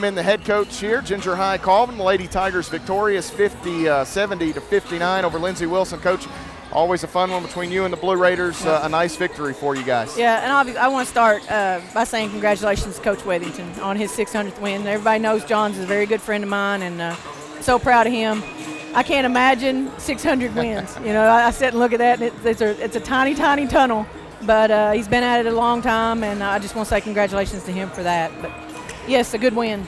In the head coach here, Ginger High Colvin. The Lady Tigers victorious 70-59 over Lindsey Wilson. Coach, always a fun one between you and the Blue Raiders. A nice victory for you guys. Yeah, and I want to start by saying congratulations to Coach Wethington on his 600th win. Everybody knows John's a very good friend of mine, and so proud of him. I can't imagine 600 wins. I sit and look at that, and it's a tiny, tiny tunnel, but he's been at it a long time, and I just want to say congratulations to him for that. But yes, a good win.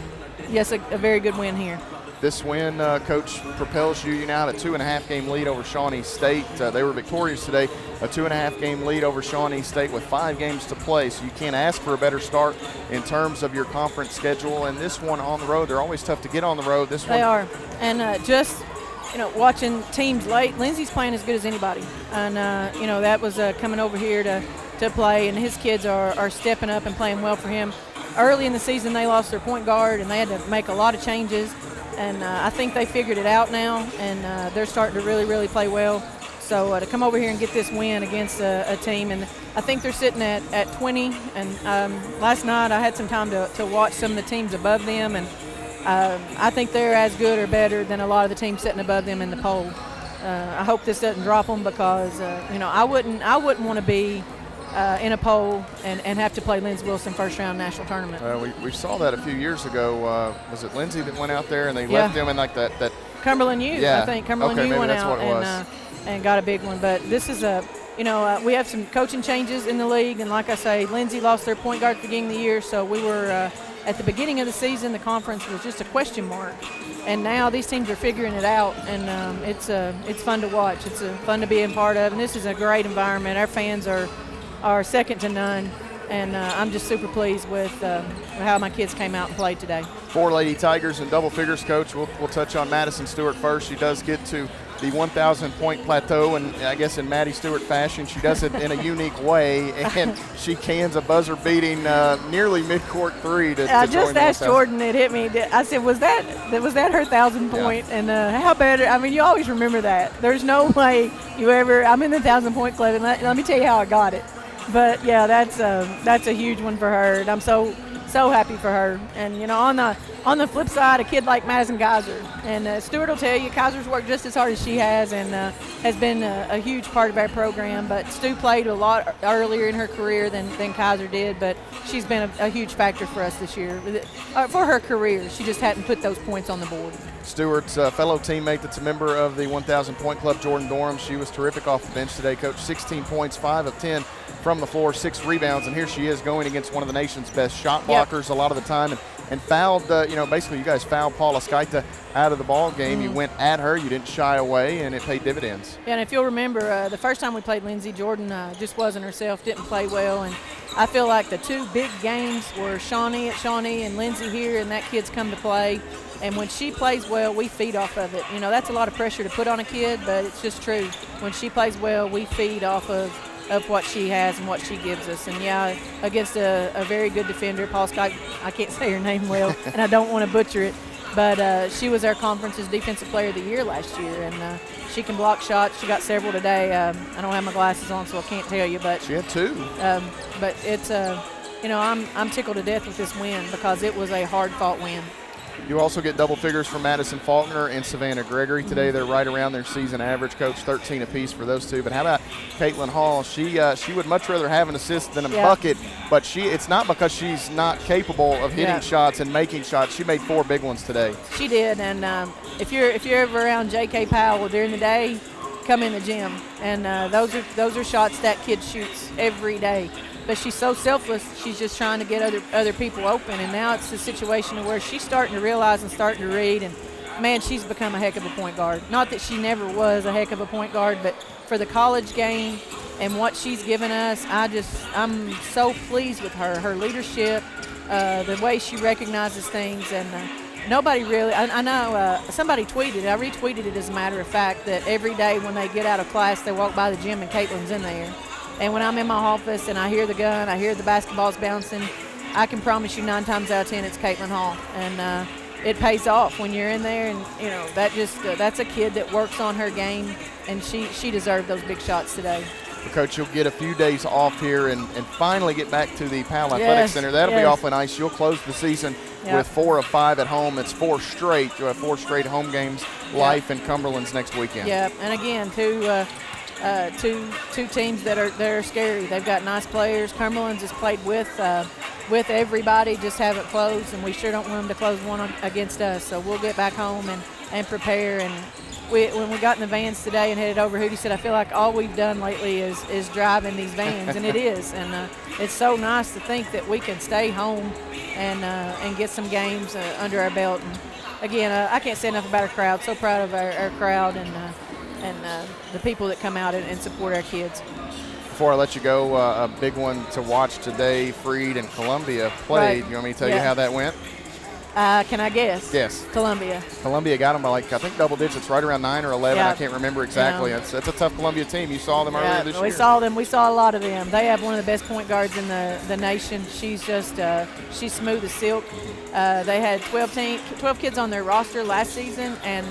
Yes, a very good win here. This win, Coach, propels you now to a 2.5-game lead over Shawnee State. They were victorious today, a 2.5-game lead over Shawnee State with 5 games to play. So you can't ask for a better start in terms of your conference schedule. And this one on the road, they're always tough to get on the road. They are. And watching teams late, Lindsey's playing as good as anybody. And, that was coming over here to play, and his kids are stepping up and playing well for him. Early in the season, they lost their point guard, and they had to make a lot of changes. And I think they figured it out now, and they're starting to really, really play well. So to come over here and get this win against a team, and I think they're sitting at 20. And last night I had some time to watch some of the teams above them, and I think they're as good or better than a lot of the teams sitting above them in the poll. I hope this doesn't drop them because I wouldn't want to be in a poll and have to play Lindsey Wilson first round national tournament. We saw that a few years ago. Was it Lindsey that went out there and they left him in like that? Cumberland U. Yeah. I think Cumberland U went out and got a big one. But this is we have some coaching changes in the league, and like I say, Lindsey lost their point guard at the beginning of the year, so we were at the beginning of the season, the conference was just a question mark, and now these teams are figuring it out, and it's fun to watch. It's fun to be a part of, and this is a great environment. Our fans are second to none, and I'm just super pleased with how my kids came out and played today. 4 Lady Tigers in double figures, Coach. We'll touch on Madison Stewart first. She does get to the 1,000-point plateau, and I guess in Maddie Stewart fashion, she does it in a unique way, and she cans a buzzer-beating nearly mid-court 3 to I just asked Jordan, it hit me. I said, was that her 1,000-point? Yeah. And how better? I mean, you always remember that. There's no way you ever – I'm in the 1,000-point club, and let me tell you how I got it. But, yeah, that's a huge one for her, and I'm so happy for her. And, on the flip side, a kid like Madison Geyser. And Stewart will tell you, Kaiser's worked just as hard as she has and has been a huge part of our program. But Stu played a lot earlier in her career than Kaiser did, but she's been a huge factor for us this year. For her career, she just hadn't put those points on the board. Stewart's fellow teammate that's a member of the 1,000-point club, Jordan Dorham, she was terrific off the bench today, Coach. 16 points, 5 of 10 from the floor, 6 rebounds, and here she is going against one of the nation's best shot blockers a lot of the time, and fouled, basically you guys fouled Paula Skyta out of the ball game. You went at her, you didn't shy away, and it paid dividends. Yeah, and if you'll remember, the first time we played Lindsey, Jordan just wasn't herself, didn't play well, and I feel like the 2 big games were Shawnee at Shawnee and Lindsey here, and that kid's come to play. And when she plays well, we feed off of it. That's a lot of pressure to put on a kid, but it's just true. When she plays well, we feed off of what she has and what she gives us. And, yeah, against a very good defender, Paul Scott, I can't say her name well, and I don't want to butcher it, but she was our conference's Defensive Player of the Year last year, and she can block shots. She got several today. I don't have my glasses on, so I can't tell you. But she had 2. But it's, I'm tickled to death with this win because it was a hard-fought win. You also get double figures from Madison Faulkner and Savannah Gregory today. They're right around their season average, Coach, 13 apiece for those 2. But how about Caitlin Hall? She would much rather have an assist than a bucket, but it's not because she's not capable of hitting shots and making shots. She made 4 big ones today. She did, and if you're ever around J.K. Powell during the day, come in the gym. And those are shots that kid shoots every day. But she's so selfless, she's just trying to get other people open. And now it's a situation where she's starting to realize and starting to read. And, man, she's become a heck of a point guard. Not that she never was a heck of a point guard, but for the college game and what she's given us, I'm so pleased with her leadership, the way she recognizes things. And nobody really – I know somebody tweeted, I retweeted it as a matter of fact, that every day when they get out of class, they walk by the gym and Caitlin's in there. And when I'm in my office and I hear the gun, I hear the basketballs bouncing, I can promise you 9 times out of 10 it's Caitlin Hall. And it pays off when you're in there. And, that's a kid that works on her game, and she deserved those big shots today. Well, Coach, you'll get a few days off here and finally get back to the Powell Athletic Center. That'll be awfully nice. You'll close the season with 4 of 5 at home. It's 4 straight. You have 4 straight home games. Life and Cumberland's next weekend. Yeah, and again, two teams that are scary. They've got nice players. Cumberland's has played with everybody, just haven't closed, and we sure don't want them to close one against us. So we'll get back home and prepare. And when we got in the vans today and headed over, Hootie said, I feel like all we've done lately is driving these vans, and it is. And it's so nice to think that we can stay home and get some games under our belt. And again, I can't say enough about our crowd. So proud of our crowd and the people that come out and support our kids. Before I let you go, a big one to watch today, Freed and Columbia played. Right. You want me to tell you how that went? Can I guess? Yes. Columbia. Columbia got them by, I think, double digits, right around 9 or 11. Yeah. I can't remember exactly. It's a tough Columbia team. You saw them earlier this year. We saw them. We saw a lot of them. They have one of the best point guards in the nation. She's just she's smooth as silk. They had 12 kids on their roster last season and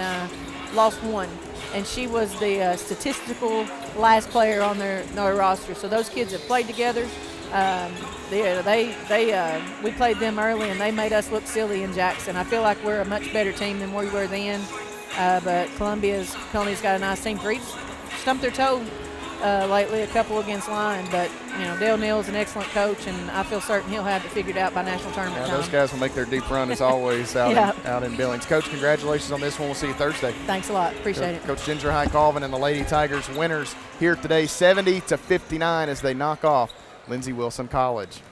lost one. And she was the statistical last player on their roster. So those kids have played together. We played them early, and they made us look silly in Jackson. I feel like we're a much better team than we were then. But Columbia's got a nice team. Freed stumped their toe lately, a couple against line. But Dale Neal's an excellent coach, and I feel certain he'll have it figured out by national tournament time. Those guys will make their deep run as always out in Billings. Coach, congratulations on this one. We'll see you Thursday. Thanks a lot. Appreciate it. Coach Ginger High Colvin and the Lady Tigers winners here today, 70-59 as they knock off Lindsey Wilson College.